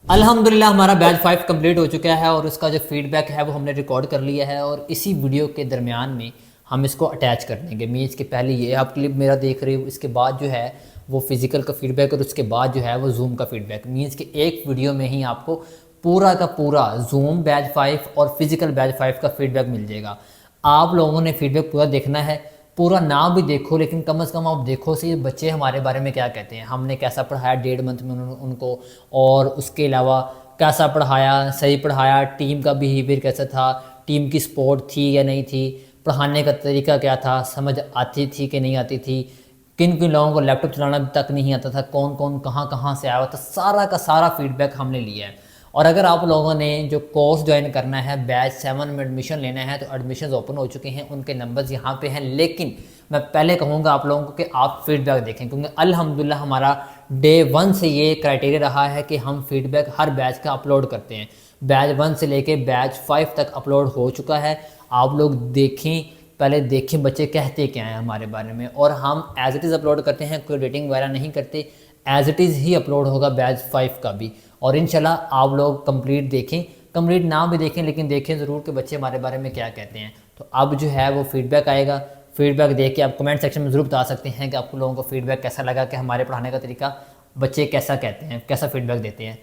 अल्हम्दुलिल्लाह हमारा batch 5 complete हो चुका है और उसका जो फीडबैक है वो हमने रिकॉर्ड कर लिया है और इसी वीडियो के दरमियान में हम इसको अटैच कर देंगे। मीन्स के पहले ये आप क्लिप मेरा देख रहे हो, इसके बाद जो है वो फिज़िकल का फीडबैक और उसके बाद जो है वो जूम का फीडबैक। मीन्स कि एक वीडियो में ही आपको पूरा का पूरा जूम बैच 5 और फिज़िकल बैच 5 का फीडबैक मिल जाएगा। आप लोगों ने फीडबैक पूरा देखना है, पूरा ना भी देखो लेकिन कम से कम आप देखो सही बच्चे हमारे बारे में क्या कहते हैं, हमने कैसा पढ़ाया 1.5 मंथ में उनको, और उसके अलावा कैसा पढ़ाया, सही पढ़ाया, टीम का बिहेवियर कैसा था, टीम की सपोर्ट थी या नहीं थी, पढ़ाने का तरीका क्या था, समझ आती थी कि नहीं आती थी, किन किन लोगों को लैपटॉप चलाना तक नहीं आता था, कौन कौन कहाँ कहाँ से आया हुआ था, सारा का सारा फीडबैक हमने लिया है। और अगर आप लोगों ने जो कोर्स ज्वाइन करना है, बैच 7 में एडमिशन लेना है, तो एडमिशन ओपन हो चुके हैं, उनके नंबर्स यहाँ पे हैं। लेकिन मैं पहले कहूँगा आप लोगों को कि आप फीडबैक देखें, क्योंकि अल्हम्दुलिल्लाह हमारा डे 1 से ये क्राइटेरिया रहा है कि हम फीडबैक हर बैच का अपलोड करते हैं। बैच 1 से लेके बैच 5 तक अपलोड हो चुका है। आप लोग देखें, पहले देखें बच्चे कहते क्या हैं हमारे बारे में, और हम एज इट इज़ अपलोड करते हैं, कोई रेटिंग वगैरह नहीं करते। एज इट इज़ ही अपलोड होगा बैच 5 का भी। और इंशाल्लाह आप लोग कंप्लीट देखें, कंप्लीट ना भी देखें लेकिन देखें ज़रूर कि बच्चे हमारे बारे में क्या कहते हैं। तो अब जो है वो फीडबैक आएगा, फीडबैक देख के आप कमेंट सेक्शन में ज़रूर बता सकते हैं कि आप लोगों को फीडबैक कैसा लगा, कि हमारे पढ़ाने का तरीका बच्चे कैसा कहते हैं, कैसा फीडबैक देते हैं।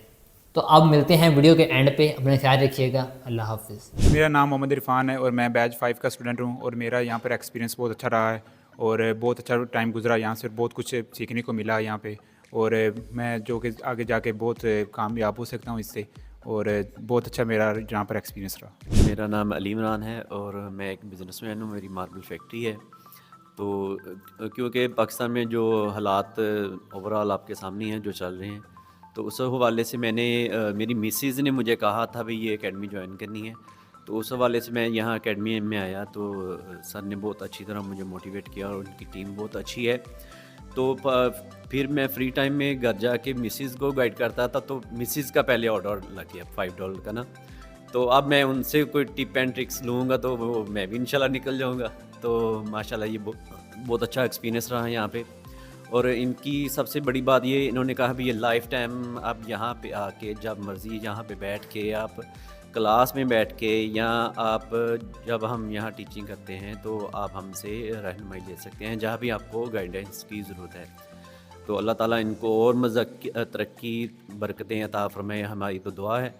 तो अब मिलते हैं वीडियो के एंड पे, अपना ख्याल रखिएगा, अल्लाह हाफिज़। मेरा नाम मोहम्मद इरफान है और मैं बैच 5 का स्टूडेंट हूँ और मेरा यहाँ पर एक्सपीरियंस बहुत अच्छा रहा है और बहुत अच्छा टाइम गुजरा यहाँ से, बहुत कुछ सीखने को मिला यहाँ पे, और मैं जो कि आगे जाके बहुत कामयाब हो सकता हूँ इससे, और बहुत अच्छा मेरा यहाँ पर एक्सपीरियंस रहा। मेरा नाम अली इमरान है और मैं एक बिज़नेसमैन हूँ, मेरी मार्बल फैक्ट्री है। तो क्योंकि पाकिस्तान में जो हालात ओवरऑल आपके सामने हैं जो चल रहे हैं, तो उस हवाले से मैंने मेरी मिसेज़ ने मुझे कहा था भाई ये एकेडमी ज्वाइन करनी है, तो उस हवाले से मैं यहाँ एकेडमी में आया। तो सर ने बहुत अच्छी तरह मुझे मोटिवेट किया और उनकी टीम बहुत अच्छी है। तो फिर मैं फ्री टाइम में घर जाके मिसेज़ को गाइड करता था, तो मिसेज़ का पहले ऑर्डर लग गया $5 का ना। तो अब मैं उनसे कोई टिप एंड ट्रिक्स लूँगा तो वो मैं भी इंशाल्लाह निकल जाऊँगा। तो माशाल्लाह ये बहुत अच्छा एक्सपीरियंस रहा है यहाँ पे। और इनकी सबसे बड़ी बात ये, इन्होंने कहा भी ये लाइफ टाइम आप यहाँ पे आके जब मर्ज़ी यहाँ पे बैठ के आप क्लास में बैठ के, या आप जब हम यहाँ टीचिंग करते हैं तो आप हमसे रहनुमाई ले सकते हैं जहाँ भी आपको गाइडेंस की ज़रूरत है। तो अल्लाह ताला इनको और तरक्की बरकतें अता फरमाए, हमारी तो दुआ है।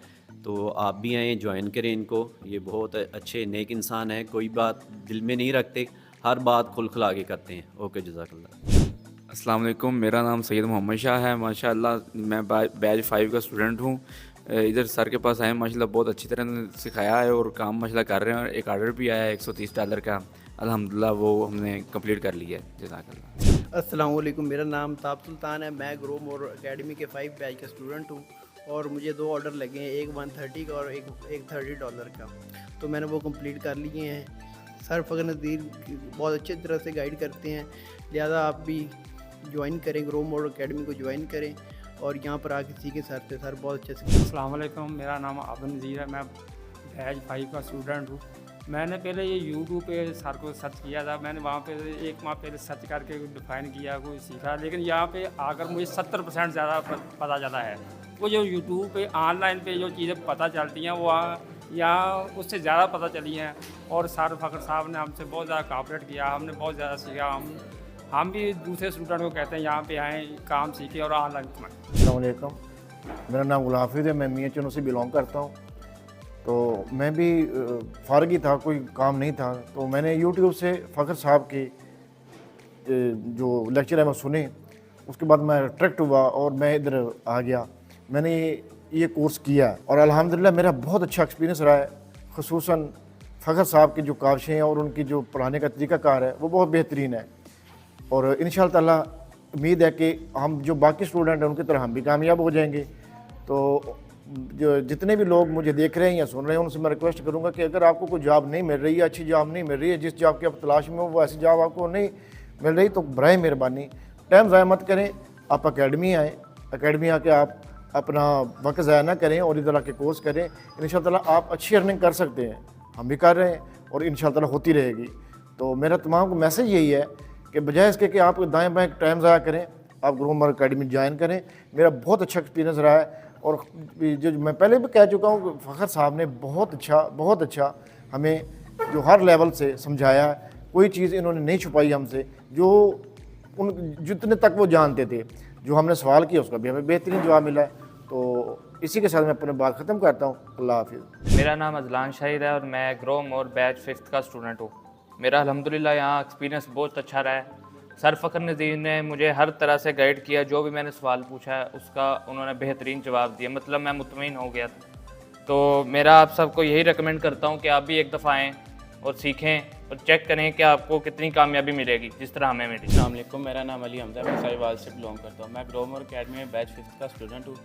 तो आप भी आएँ, ज्वाइन करें इनको, ये बहुत अच्छे नेक इंसान हैं, कोई बात दिल में नहीं रखते, हर बात खुल खुला के करते हैं। ओके, जज़ाकल्लाह। अस्सलाम वालेकुम, मेरा नाम सैयद मोहम्मद शाह है। माशाअल्लाह मैं बैच 5 का स्टूडेंट हूँ। इधर सर के पास आए, माशाल्लाह बहुत अच्छी तरह सिखाया है और काम माशाल्लाह कर रहे हैं। एक ऑर्डर भी आया है $130 का, अल्हम्दुलिल्लाह वो हमने कंप्लीट कर लिया है। जज़ाकल्लाह। अस्सलाम वालेकुम, मेरा नाम ताब सुल्तान है। मैं ग्रोम और एकेडमी के 5 बैच का स्टूडेंट हूँ और मुझे 2 ऑर्डर लगे हैं, एक $130 का और एक $30 का। तो मैंने वो कंप्लीट कर लिए हैं। सर फ़खर नज़ीर बहुत अच्छी तरह से गाइड करते हैं, लिहाजा आप भी ज्वाइन करें, ग्रोम और एकेडमी को ज्वाइन करें और यहाँ पर आके सीखें सर से। सर बहुत अच्छे से। अस्सलाम वालेकुम, मेरा नाम अब्दुल नज़ीर है। मैं बैच 5 का स्टूडेंट हूँ। मैंने पहले ये यूट्यूब पे सर को सर्च किया था, मैंने वहाँ पे 1 माह पहले सर्च करके डिफ़ाइन किया, कोई सीखा, लेकिन यहाँ पे आकर मुझे 70% ज़्यादा पता चला है। वो जो यूट्यूब पे ऑनलाइन पे जो चीज़ें पता चलती हैं वो यहाँ उससे ज़्यादा पता चली हैं। और सर फ़खर साहब ने हमसे बहुत ज़्यादा कोऑपरेट किया, हमने बहुत ज़्यादा सीखा। हम भी दूसरे स्टूडेंट को कहते हैं यहाँ पे आएँ, काम सीखें और ऑनलाइन कमाएँ। अस्सलाम वालेकुम, मेरा नाम गुलाम हाफिज़ है। मैं मियाँ चनों से बिलोंग करता हूँ। तो मैं भी फ़ारग ही था, कोई काम नहीं था, तो मैंने यूट्यूब से फ़खर साहब के जो लेक्चर है मैं सुने। उसके बाद मैं अट्रैक्ट हुआ और मैं इधर आ गया। मैंने ये कोर्स किया और अल्हम्दुलिल्लाह मेरा बहुत अच्छा एक्सपीरियंस रहा है। ख़ुसूसन फ़खर साहब की जो काविशें हैं और उनकी जो पढ़ाने का तरीक़ाकार है वो बहुत बेहतरीन है। और इंशाअल्लाह ताला उम्मीद है कि हम जो बाकी स्टूडेंट हैं उनकी तरह हम भी कामयाब हो जाएंगे। तो जो जितने भी लोग मुझे देख रहे हैं या सुन रहे हैं उनसे मैं रिक्वेस्ट करूंगा कि अगर आपको कोई जॉब नहीं मिल रही है, अच्छी जॉब नहीं मिल रही है, जिस जॉब की आप तलाश में हो वो ऐसी जॉब आपको नहीं मिल रही, तो बराए मेहरबानी टाइम ज़ाया मत करें, आप एकेडमी आएँ। एकेडमी आके आप अपना वक्त ज़ाया ना करें और इधर आके कोर्स करें। इंशाअल्लाह ताला आप अच्छी अर्निंग कर सकते हैं, हम भी कर रहे हैं और इंशाअल्लाह ताला होती रहेगी। तो मेरा तमाम को मैसेज यही है कि बजाय इसके कि आप दाएँ बाएँ टाइम ज़ाया करें, आप ग्रोमर एकेडमी ज्वाइन करें। मेरा बहुत अच्छा एक्सपीरियंस रहा है। और जो मैं पहले भी कह चुका हूँ, फ़खर साहब ने बहुत अच्छा हमें जो हर लेवल से समझाया है। कोई चीज़ इन्होंने नहीं छुपाई हमसे, जो उन जितने तक वो जानते थे, जो हमने सवाल किया उसका भी हमें बेहतरीन जवाब मिला है। तो इसी के साथ मैं अपनी बात ख़त्म करता हूँ। अल्लाह हाफिज़। मेरा नाम अजलान शाहिद है और मैं ग्रोम और बैच 5th का स्टूडेंट हूँ। मेरा अल्हम्दुलिल्लाह यहाँ एक्सपीरियंस बहुत अच्छा रहा है। सर फ़खर नज़ीर ने मुझे हर तरह से गाइड किया, जो भी मैंने सवाल पूछा है उसका उन्होंने बेहतरीन जवाब दिया, मतलब मैं मुतमईन हो गया था। तो मेरा आप सबको यही रिकमेंड करता हूँ कि आप भी एक दफ़ा आएँ और सीखें और चेक करें कि आपको कितनी कामयाबी मिलेगी, जिस तरह हमें मिली। अस्सलाम वालेकुम, मेरा नाम अली हमजा, मैं साहिवाल से बिलोंग करता हूँ। मैं ग्रोमर अकेडमी में बैच 5th का स्टूडेंट हूँ।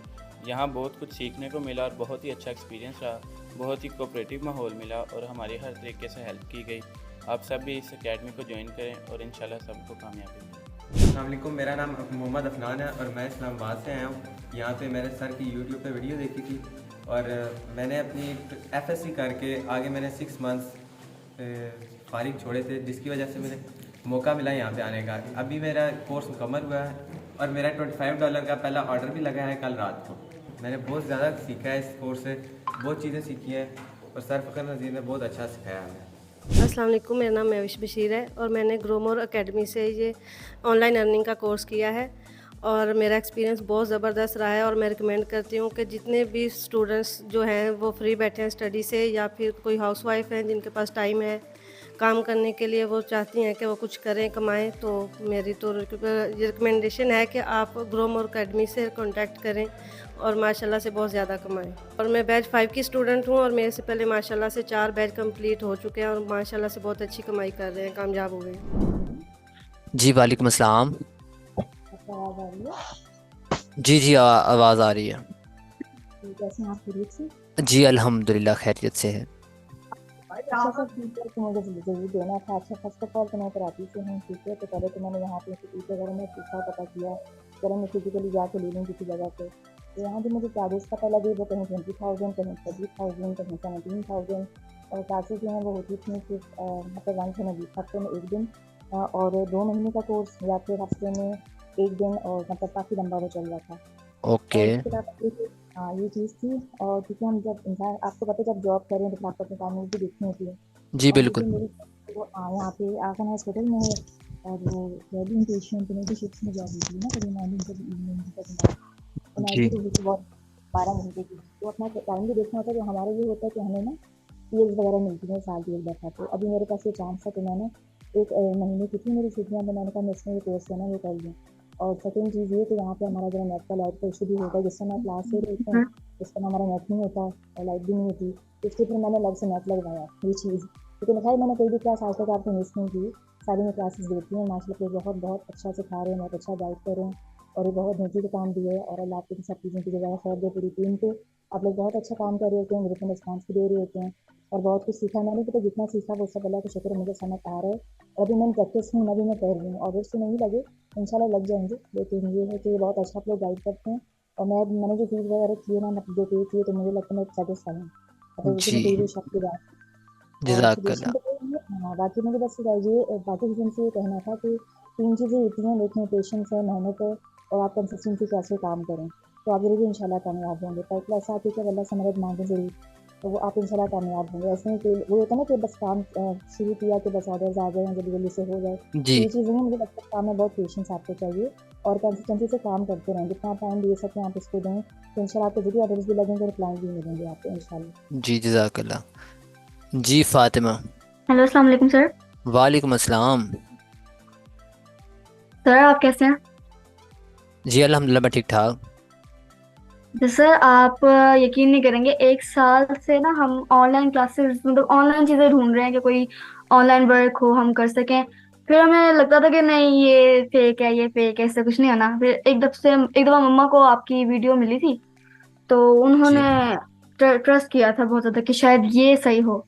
यहाँ बहुत कुछ सीखने को मिला और बहुत ही अच्छा एक्सपीरियंस रहा। बहुत ही कोऑपरेटिव माहौल मिला और हमारी हर तरीके से हेल्प की गई। आप सब भी इस अकेडमी को ज्वाइन करें और इंशाल्लाह सबको कामयाबी मिले। अस्सलाम वालेकुम, मेरा नाम मोहम्मद अफनान है और मैं इस्लामाबाद से आया हूँ। यहाँ पे मैंने सर की यूट्यूब पे वीडियो देखी थी और मैंने अपनी FSC करके आगे मैंने 6 मंथ्स फारिग छोड़े थे, जिसकी वजह से मुझे मौका मिला यहाँ पे आने का। अभी मेरा कोर्स मुकम्मल हुआ है और मेरा $25 का पहला ऑर्डर भी लगा है कल रात को। मैंने बहुत ज़्यादा सीखा है इस कोर्स से, बहुत चीज़ें सीखी हैं और सर फ़खर नज़ीर ने बहुत अच्छा सिखाया हमें। अस्सलाम वालेकुम, मेरा नाम महविश बशीर है और मैंने ग्रोमोर अकेडमी से ये ऑनलाइन अर्निंग का कोर्स किया है और मेरा एक्सपीरियंस बहुत ज़बरदस्त रहा है। और मैं रिकमेंड करती हूँ कि जितने भी स्टूडेंट्स जो हैं वो फ्री बैठे हैं स्टडी से, या फिर कोई हाउसवाइफ हैं जिनके पास टाइम है काम करने के लिए, वो चाहती हैं कि वो कुछ करें, कमाएं, तो मेरी तो रिकमेंडेशन है कि आप ग्रोमोर अकेडमी से कांटेक्ट करें और माशाल्लाह से बहुत ज़्यादा कमाएं। और मैं बैच 5 की स्टूडेंट हूँ और मेरे से पहले माशाल्लाह से 4 बैच कंप्लीट हो चुके हैं और माशाल्लाह से बहुत अच्छी कमाई कर रहे हैं, कामयाब हो गए। जी वालेकुम अस्सलाम। जी आवाज़ आ रही है। कैसे हैं आप? खैरियत से? जी अल्हम्दुलिल्लाह खैरियत से है। अच्छा सर, फीचर तो मुझे ज़रूर देना था। अच्छा, फर्स्ट ऑफ ऑल तो मैं कराची से हूँ, ठीक है। तो पहले तो मैंने यहाँ पे इंस्टीट्यूट वगैरह में पूछा, पता किया, अगर मैं फिजिकली जाके ले लूँ किसी जगह पे, तो यहाँ जो मुझे चार्जेस पता लगे वो कहीं 20,000, कहीं 30,000, कहीं 17,000 और क्लासेस जो हैं वो होती थी सिर्फ मतलब 1 से 20 हफ्ते में 1 दिन और 2 महीने का कोर्स या फिर हफ्ते में 1 दिन, और मतलब काफ़ी लंबा वो चल रहा था। ओके। हाँ, ये चीज़ थी। और क्योंकि हम जब इंसान, आपको पता है जब जॉब कर रहे हैं तो आपको अपने टाइमिंग भी देखनी होती है। जी और बिल्कुल। लेकिन मेरी वो यहाँ पे आसन हॉस्पिटल में है और वो वेडिंग पेशेंट तो मेरी शिफ्ट में जॉब होती है ना, कभी मॉर्निंग कभी इवनिंग कभी नाइट, तो नाइट जी की ड्यूटी बहुत 12 घंटे की, तो अपना टाइम भी देखना होता है। तो हमारा ये होता है कि हमें ना पीएस वगैरह मिलती है साल 1 दफ़ा। तो अभी मेरे पास ये चांस था, तो मैंने 1 महीने की थी मेरी छुट्टियाँ, तो मैंने कहा मैं इसमें ये कोर्स है ना वो कर लूँ। और सेकेंड चीज़ ये कि यहाँ पे हमारा जरा नेट का लाइट का इशू भी होता है, जिस समय क्लास ले रहे होते हैं उस समय हमारा नेट नहीं होता और लाइट भी नहीं होती, तो इसके फिर मैंने अलग से नेट लगवाया ये चीज़। लेकिन भाई मैंने कोई भी क्लास आज तक आपको मिस नहीं की, सारी मैं क्लासेस देती हूँ माशाल्लाह, बहुत अच्छा सिखा रहे हैं, बहुत अच्छा गाइड कर रहे हैं और ये बहुत नेकी का काम भी है। और अल्लाह आपकी सब चीज़ों की जगह खैर दे। पूरी टीम पे आप लोग बहुत अच्छा काम कर रहे होते हैं, ग्रुप में रिस्पॉन्स भी दे रहे होते हैं और बहुत कुछ सीखा मैंने, तो जितना सीखा वो सब अल्लाह का शुक्र मुझे समझ आ रहा है। और अभी मैं प्रैक्टिस में अभी मैं कर रही हूँ, ऑर्डर से नहीं लगे इंशाल्लाह लग जाएंगे। लेकिन ये है कि बहुत अच्छा आप लोग गाइड करते हैं और मैंने जो फीस वगैरह की है ना, जो पे किए, तो मुझे लगता है मैं सेटिस्फाई हूँ, मतलब उसमें कोई भी जी शक की बात। और सजेशन जज़ाकल्लाह। तो कोई नहीं। हाँ, बाकी मुझे बस ये बाकी चीज़ों से ये कहना था कि 3 चीज़ें होती हैं, एक में पेशेंस है, मेहनत है और आप कंसिस्टेंसी कैसे काम करें, तो आप ज़रूर इंशाल्लाह कामयाब होंगे। पर एक ऐसा है कि अल्लाह से मदद मांगे ज़रूर, तो वो आप इंशाल्लाह कामयाब होंगे। ऐसे नहीं कि वो होता है ना कि बस काम शुरू किया कि बस ऑर्डर्स आ जाए जल्दी जल्दी से हो जाए, तो जी ये चीज़ें हैं। मुझे लगता है काम में बहुत पेशेंस आपको चाहिए और कंसिस्टेंसी से काम करते रहें, जितना टाइम दे सकें आप इसको दें, तो इंशाल्लाह आपको जो भी ऑर्डर्स भी लगेंगे और क्लाइंट भी मिलेंगे आपको इंशाल्लाह। जी जज़ाकल्लाह। जी फातिमा। हेलो, अस्सलाम वालेकुम सर। वालेकुम अस्सलाम। सर आप कैसे हैं? जी अल्हम्दुलिल्लाह मैं ठीक ठाक। तो सर आप यकीन नहीं करेंगे, 1 साल से ना हम ऑनलाइन क्लासेस मतलब ऑनलाइन चीज़ें ढूंढ रहे हैं कि कोई ऑनलाइन वर्क हो हम कर सकें। फिर हमें लगता था कि नहीं ये फेक है, ये फेक है, इससे कुछ नहीं होना। फिर एक दफ़ा मम्मा को आपकी वीडियो मिली थी, तो जी उन्होंने ट्रस्ट किया था बहुत ज़्यादा कि शायद ये सही हो।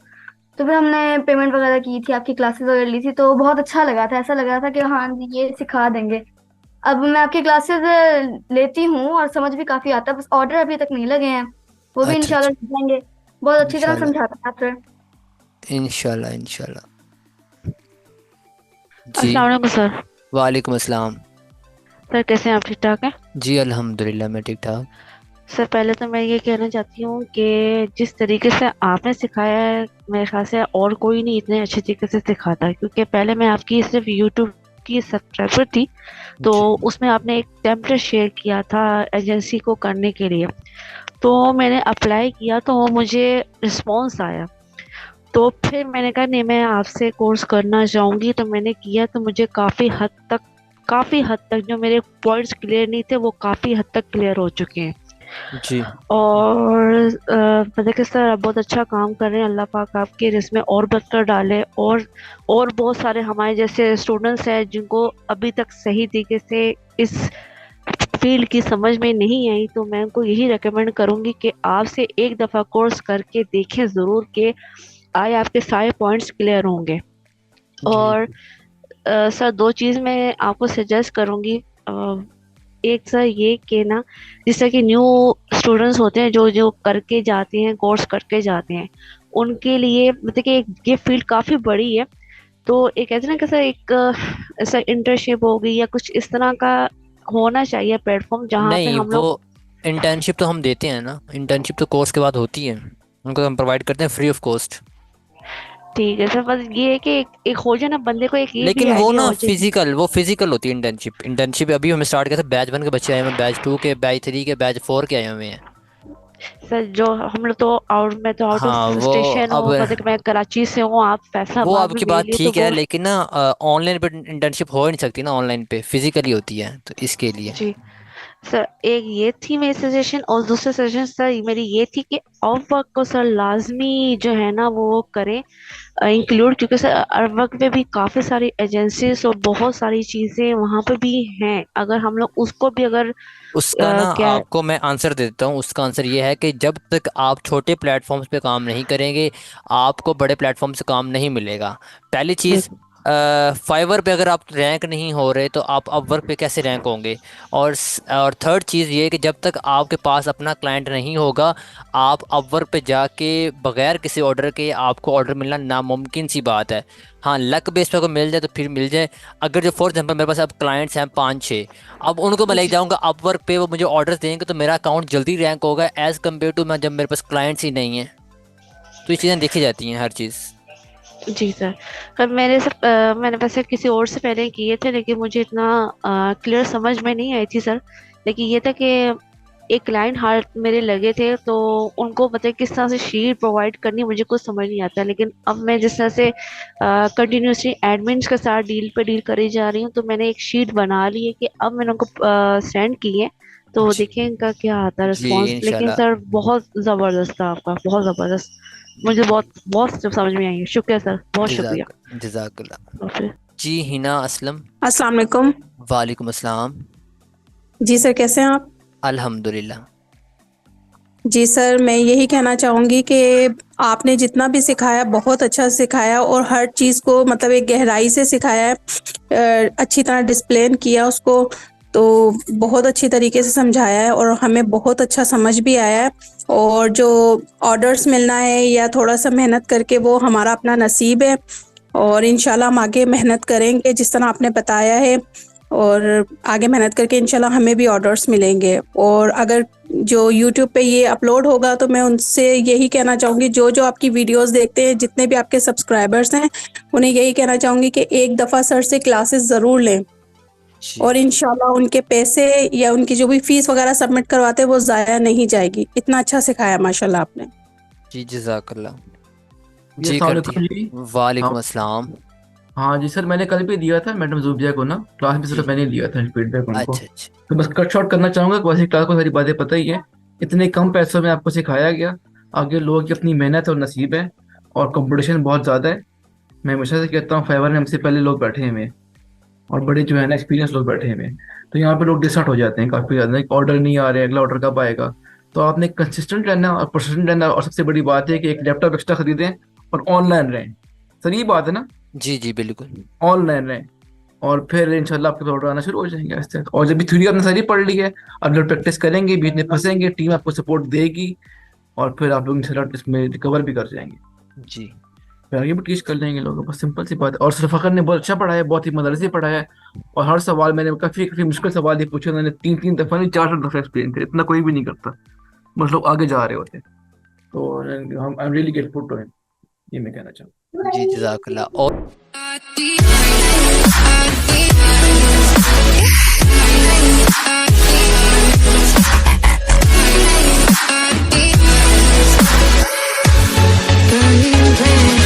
तो फिर हमने पेमेंट वगैरह की थी, आपकी क्लासेस वगैरह ली थी, तो बहुत अच्छा लगा था, ऐसा लग रहा था कि हाँ जी ये सिखा देंगे। अब मैं आपकी क्लासेस लेती हूँ और समझ भी काफी आता है, बस ऑर्डर अभी तक नहीं लगे हैं, वो भी अच्छा इंशाल्लाह अच्छा। लग जाएंगे। बहुत अच्छी तरह इंशाल्लाह समझाता है आप सर। इंशाल्लाह इंशाल्लाह। जी अस्सलाम वालेकुम सर। वालेकुम अस्सलाम। सर कैसे हैं आप? ठीक ठाक हैं? जी अल्हम्दुलिल्लाह मैं ठीक ठाक। सर पहले तो मैं ये कहना चाहती हूँ कि जिस तरीके से आपने सिखाया है मेरे ख्याल से और कोई नहीं इतने अच्छे तरीके से सिखाता है, क्योंकि पहले मैं आपकी सिर्फ यूट्यूब की सब्सक्राइबर थी, तो उसमें आपने एक टेम्पलेट शेयर किया था एजेंसी को करने के लिए, तो मैंने अप्लाई किया तो वो मुझे रिस्पॉन्स आया, तो फिर मैंने कहा नहीं मैं आपसे कोर्स करना चाहूँगी, तो मैंने किया तो मुझे काफ़ी हद तक जो मेरे पॉइंट्स क्लियर नहीं थे वो काफ़ी हद तक क्लियर हो चुके हैं। जी। और मतलब कि सर आप बहुत अच्छा काम कर रहे हैं, अल्लाह पाक आपके रिस्क में और बरकत डाले, और बहुत सारे हमारे जैसे स्टूडेंट्स हैं जिनको अभी तक सही तरीके से इस फील्ड की समझ में नहीं आई, तो मैं उनको यही रेकमेंड करूँगी कि आपसे एक दफ़ा कोर्स करके देखें ज़रूर कि आए आपके सारे पॉइंट्स क्लियर होंगे। और सर दो चीज़ मैं आपको सजेस्ट करूँगी। एक सर ये कि ना जिस तरह के न्यू स्टूडेंट्स होते हैं जो करके जाते हैं, कोर्स करके जाते हैं, उनके लिए मतलब कि ये फील्ड काफ़ी बड़ी है, तो एक ऐसा ना कैसा एक ऐसा इंटर्नशिप होगी या कुछ इस तरह का होना चाहिए प्लेटफॉर्म जहाँ पे नहीं, हम लोग। वो इंटर्नशिप तो हम देते हैं ना, इंटर्नशिप तो कोर्स के बाद होती है, उनको हम प्रोवाइड करते हैं फ्री ऑफ कॉस्ट। ठीक है सर, बस ये है कि एक हो जाए ना बंदे को एक ये भी लेकिन वो आइडिया ना हो जाए। फिजिकल होती है इंटर्नशिप अभी हम स्टार्ट किया था, बैच 1 के बच्चे आए हुए हैं, बैच 2 के, बैच 3 के, बैच 4 के आए हुए हैं। सर जो हम लोग तो मैं तो आउट ऑफ हाँ वो स्टेशन अब हूँ, मतलब कि मैं कराची से हूँ, आप वो फैसलाबाद में आपकी मेरे बात लिए तो ठीक है, वो। लेकिन ना ऑनलाइन पे इंटर्नशिप हो ही नहीं सकती ना, ऑनलाइन पे फिजिकली होती है, तो इसके लिए। जी सर, एक ये थी मेरी सजेशन, और दूसरी सजेशन सर मेरी ये थी कि ऑफ वर्क को सर लाजमी जो है ना वो करें इंक्लूड, क्योंकि सर ऑफ वर्क पे भी काफ़ी सारी एजेंसीज और बहुत सारी चीज़ें वहाँ पे भी हैं, अगर हम लोग उसको भी अगर उसका ना क्या। आपको मैं आंसर दे देता हूँ। उसका आंसर ये है कि जब तक आप छोटे प्लेटफॉर्म्स पे काम नहीं करेंगे, आपको बड़े प्लेटफॉर्म से काम नहीं मिलेगा। पहली चीज़, फाइवर पे अगर आप रैंक नहीं हो रहे तो आप अपवर्क पे कैसे रैंक होंगे। और थर्ड चीज़ ये है कि जब तक आपके पास अपना क्लाइंट नहीं होगा, आप अपवर्क पे जाके बगैर किसी ऑर्डर के आपको ऑर्डर मिलना नामुमकिन सी बात है। हाँ, लक बेस पे अगर मिल जाए तो फिर मिल जाए। अगर जो फॉर एग्जांपल मेरे पास अब क्लाइंट्स हैं 5-6, अब उनको मैं ले जाऊंगा अपवर्क पे, वो मुझे ऑर्डर देंगे तो मेरा अकाउंट जल्दी रैंक होगा एज़ कम्पेयर टू मैं जब मेरे पास क्लाइंट्स ही नहीं है। तो ये चीज़ें देखी जाती हैं हर चीज़। जी सर, मैंने वैसे किसी और से पहले किए थे, लेकिन मुझे इतना क्लियर समझ में नहीं आई थी सर। लेकिन ये था कि एक क्लाइंट हार्ट मेरे लगे थे, तो उनको पता है किस तरह से शीट प्रोवाइड करनी मुझे कुछ समझ नहीं आता, लेकिन अब मैं जिस तरह से कंटिन्यूसली एडमिन्स के साथ डील करी जा रही हूँ, तो मैंने एक शीट बना ली है कि अब मैंने उनको सेंड की है, तो देखें इनका क्या आता है जी रिस्पॉन्स। लेकिन इंशाल्लाह। सर बहुत ज़बरदस्त था आपका, बहुत ज़बरदस्त, मुझे बहुत बहुत समझ में आई है। शुक्रिया सर, बहुत शुक्रिया। जज़ाकल्लाह। जी हिना असलम। अस्सलाम वालेकुम। वालेकुम अस्सलाम। जी सर, कैसे हैं आप? अल्हम्दुलिल्लाह। जी सर, मैं यही कहना चाहूँगी कि आपने जितना भी सिखाया बहुत अच्छा सिखाया, और हर चीज़ को मतलब एक गहराई से सिखाया है, अच्छी तरह डिस्प्लेन किया उसको, तो बहुत अच्छी तरीके से समझाया है और हमें बहुत अच्छा समझ भी आया है। और जो ऑर्डर्स मिलना है या थोड़ा सा मेहनत करके, वो हमारा अपना नसीब है, और इंशाल्लाह हम आगे मेहनत करेंगे जिस तरह आपने बताया है, और आगे मेहनत करके इंशाल्लाह हमें भी ऑर्डर्स मिलेंगे। और अगर जो यूट्यूब पे ये अपलोड होगा, तो मैं उनसे यही कहना चाहूँगी, जो जो आपकी वीडियोस देखते हैं, जितने भी आपके सब्सक्राइबर्स हैं, उन्हें यही कहना चाहूँगी कि एक दफ़ा सर से क्लासेस ज़रूर लें, और इंशाल्लाह उनके पैसे या उनकी जो भी फीस वगैरह सबमिट करवाते हैं वो ज़ाया नहीं जाएगी। इतना अच्छा सिखाया माशाल्लाह आपने। जी जज़ाकल्लाह। जी जी अस्सलाम करती वालेकुम है। जी। वालेकुम हाँ अस्सलाम। हाँ जी सर, मैंने कल भी दिया था मैडम जुबिया को ना, क्लास में जी सिर्फ मैंने लिया था फीडबैक उनको। अच्छा अच्छा। तो बस कट शॉर्ट करना चाहूँगा, वैसे क्लास को सारी बातें पता ही है। इतने कम पैसों में आपको सिखाया गया। आगे लोगों की अपनी मेहनत और नसीब है, और कंपटीशन बहुत ज़्यादा है। मैं हमेशा से कहता हूँ, फाइवर में हमसे पहले लोग बैठे हुए हैं, और बड़े जो है ना एक्सपीरियंस लोग बैठे हुए हैं। तो यहाँ पे लोग डिसहार्ट हो जाते हैं काफ़ी ज़्यादा, ऑर्डर नहीं आ रहे, अगला ऑर्डर कब आएगा। तो आपने कंसिस्टेंट रहना और परसिस्टेंट रहना, और सबसे बड़ी बात है कि एक लैपटॉप एक्स्ट्रा खरीदें और ऑनलाइन रहें। सर ये बात है ना, जी जी बिल्कुल। ऑनलाइन रहें, और फिर इंशाल्लाह आपके ऑर्डर आना शुरू हो जाएंगे आहिस्ते आहिस्ते। और जब भी थ्योरी आपने सारी पढ़ ली है, अब जब प्रैक्टिस करेंगे, बीच में फंसेंगे, टीम आपको सपोर्ट देगी, और फिर आप लोग इंशाल्लाह इसमें रिकवर भी कर जाएंगे। जी फिर आगे भी टीच कर लेंगे लोग, बस सिंपल सी बात है। और सर फ़खर ने बहुत अच्छा पढ़ाया, बहुत ही मदरसे पढ़ाया है, और हर सवाल मैंने काफ़ी काफ़ी मुश्किल सवाल ये पूछे, उन्होंने 3-3 दफ़ा नहीं 4 दफ़ा एक्सप्लेन किया, इतना कोई भी नहीं करता। मतलब लोग आगे जा रहे होते हैं। तो हम I am really grateful to him, ये मैं कहना चाहूँ। जी जज़ाकल्लाह। और Burning red.